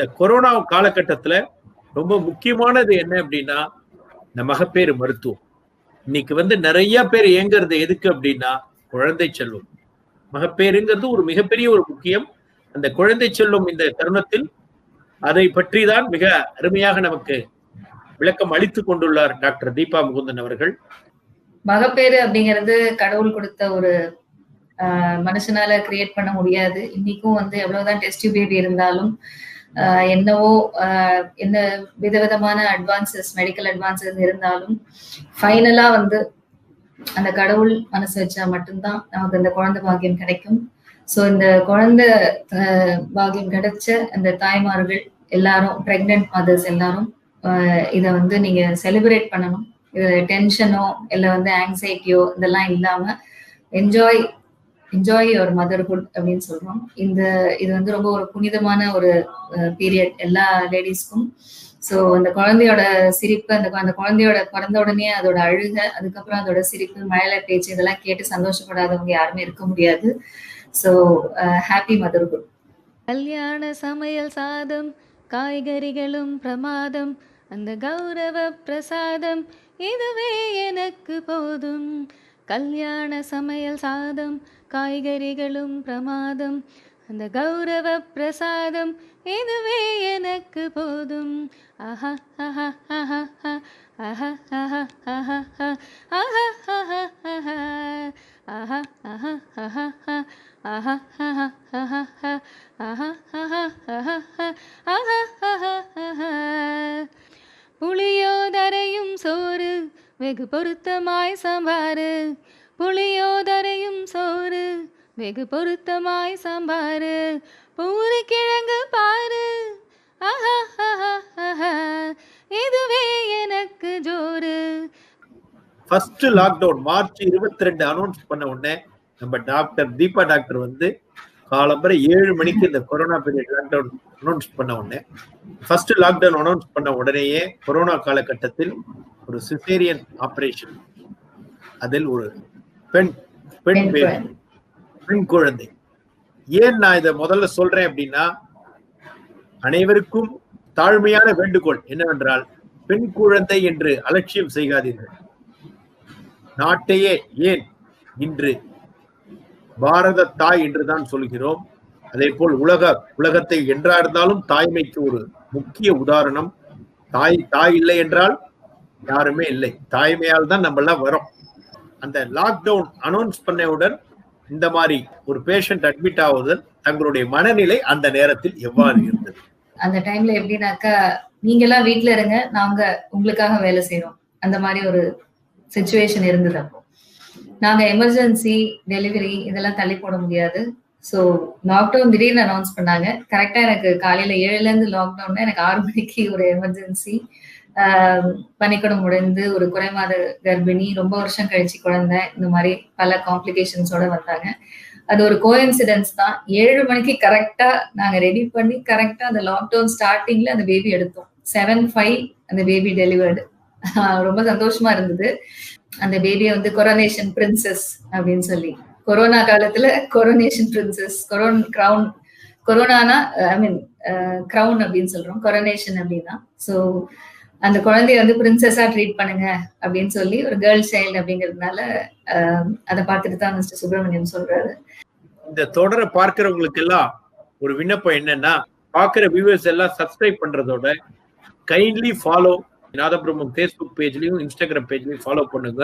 இந்த கொரோனா காலகட்டத்துல ரொம்ப முக்கியமானது என்ன அப்படின்னா இந்த மகப்பேறு மருத்துவம். இன்னைக்கு நிறைய பேர் இயங்குறது எதுக்கு அப்படின்னா குழந்தை செல்வம். மகப்பேறுங்கிறது ஒரு மிகப்பெரிய ஒரு முக்கியம். அந்த குழந்தை செல்வம் இந்த தருணத்தில் அதை பற்றி தான் மிக அருமையாக நமக்கு விளக்கம் அளித்துக் கொண்டுள்ளார் டாக்டர் தீபா முகுந்தன் அவர்கள். மகப்பேறு அப்படிங்கிறது கடவுள் கொடுத்த ஒரு மனுஷனால கிரியேட் பண்ண முடியாது. இன்னைக்கும் எவ்வளவுதான் டெஸ்ட் பேபி இருந்தாலும் என்னவோ என்ன விதவிதமான அட்வான்சஸ், மெடிக்கல் அட்வான்சஸ் இருந்தாலும் ஃபைனலா அந்த கடவுள் மனசு வச்சா மட்டும்தான் நமக்கு அந்த குழந்தை பாக்கியம் கிடைக்கும். ஸோ இந்த குழந்தை பாக்கியம் கிடைச்ச அந்த தாய்மார்கள் எல்லாரும், பிரெக்னென்ட் மதர்ஸ் எல்லாரும் இதை நீங்க செலிப்ரேட் பண்ணணும். இது டென்ஷனோ இல்லை ஆங்ஸைட்டியோ இதெல்லாம் இல்லாம என்ஜாய் யுவர் மதர்ஹுட் அப்படின்னு சொல்றோம். இது ரொம்ப ஒரு புனிதமான ஒரு பீரியட் எல்லா லேடிஸ்க்கும். ஸோ அந்த குழந்தையோட சிரிப்பு, அந்த குழந்தையோட பிறந்த உடனே அதோட அழுக, அதுக்கப்புறம் அதோட சிரிப்பு, மழலை பேச்சு இதெல்லாம் கேட்டு சந்தோஷப்படாதவங்க யாருமே இருக்க முடியாது. So happy motherhood. கல்யாண சமையல் சாதம், காய்கறிகளும் பிரமாதம், அந்த கௌரவ பிரசாதம் இதுவே எனக்கு போதும். கல்யாண சமையல் சாதம், காய்கறிகளும் பிரமாதம், அந்த கௌரவ பிரசாதம் இதுவே எனக்கு போதும். ஆஹா ஆஹா ஆஹா ஆஹா ஆஹா ஆஹா ஆஹா ஆஹா ஆஹா ஆஹா ஆஹா ஆஹா. புளியோதரையும் சோறு வெகு பொருத்தமாய் சாம்பாரு, புளியோதரையும் சோறு வெகு பொருத்தமாய் சாம்பாரு, பூரி கிழங்கு பாரு, ஆஹா ஆஹா இதுவே எனக்கு ஜோறு. ஃபர்ஸ்ட் லாக்டவுன் மார்ச் 22 அனௌன்ஸ் பண்ண உடனே நம்ம டாக்டர் தீபா டாக்டர் காலம்பரை 7 மணிக்கு இந்த கொரோனா பீரியட் லாக்டவுன் அனௌன்ஸ் பண்ண உடனே, ஃபர்ஸ்ட் லாக்டவுன் அனௌன்ஸ் பண்ண உடனேயே கொரோனா காலகட்டத்தில் ஒரு சிசேரியன் ஆபரேஷன், அதில் ஒரு பெண் குழந்தை. ஏன் நான் இதை முதல்ல சொல்றேன் அப்படின்னா, அனைவருக்கும் தாழ்மையான வேண்டுகோள் என்னவென்றால், பெண் குழந்தை என்று அலட்சியம் செய்யாதீர்கள். நாட்டையே ஏன் இன்று பாரத தாய் என்றுதான் சொல்கிறோம். அதே போல் உலகத்தை என்றா இருந்தாலும் தாய்மைக்கு ஒரு முக்கிய உதாரணம். தாய் இல்லை என்றால் யாருமே இல்லை. தாய்மையால் தான் நம்ம எல்லாம் வரோம். அந்த லாக்டவுன் அனௌன்ஸ் பண்ணவுடன் இந்த மாதிரி ஒரு பேஷண்ட் அட்மிட் ஆகுதல், தங்களுடைய மனநிலை அந்த நேரத்தில் எவ்வாறு இருந்தது? அந்த டைம்ல எப்படின்னாக்கா, நீங்க எல்லாம் வீட்டுல இருங்க, நாங்க உங்களுக்காக வேலை செய்யறோம், அந்த மாதிரி ஒரு சிச்சுவேஷன் இருந்தது. அப்போ நாங்க எமர்ஜென்சி டெலிவரி இதெல்லாம் தள்ளி போட முடியாது. ஸோ லாக்டவுன் திடீர்னு அனௌன்ஸ் பண்ணாங்க. கரெக்டா எனக்கு காலையில 7ல இருந்து லாக்டவுன், எனக்கு 6 மணிக்கு ஒரு எமர்ஜென்சி. பனிக்கூடம் உடைந்து ஒரு குறைமாத கர்ப்பிணி, ரொம்ப வருஷம் கழிச்சு குழந்தை, இந்த மாதிரி பல காம்ப்ளிகேஷன்ஸோட வந்தாங்க. அது ஒரு கோஇன்சிடென்ஸ் தான். 7 மணிக்கு கரெக்டா நாங்க ரெடி பண்ணி கரெக்டா அந்த லாக்டவுன் ஸ்டார்டிங்ல அந்த பேபி எடுத்தோம். 7/5 அந்த பேபி டெலிவர்டு. ரொம்ப சந்தோஷமா இருந்தது. அந்த பேபியை கொரோனேஷன் பிரின்சஸ் அப்படின்னு சொல்லி, கொரோனா காலத்துல கொரோனேஷன் பிரின்சஸ், கிரவுன், கொரோனானா ஐ மீன் கிரவுன் அப்படின்னு சொல்றோம், கொரோனேஷன் அப்படின்னா. ஸோ அந்த குழந்தைய பிரின்சஸா ட்ரீட் பண்ணுங்க அப்படின்னு சொல்லி, ஒரு கேர்ள் சைல்டு அப்படிங்கிறதுனால அதை பார்த்துட்டு தான் மிஸ்டர் சுப்பிரமணியம் சொல்றாரு. இந்த தொடரை பார்க்கிறவங்களுக்கு எல்லாம் ஒரு விண்ணப்பம் என்னன்னா, பார்க்கிற வியூவர்ஸ் எல்லாம் சப்ஸ்கிரைப் பண்றதோட கைண்ட்லி ஃபாலோ நாதபிரம்மம் ஃபேஸ்புக் பேஜ்லயும் இன்ஸ்டாகிராம் பேஜ்லயும் ஃபாலோ பண்ணுங்க.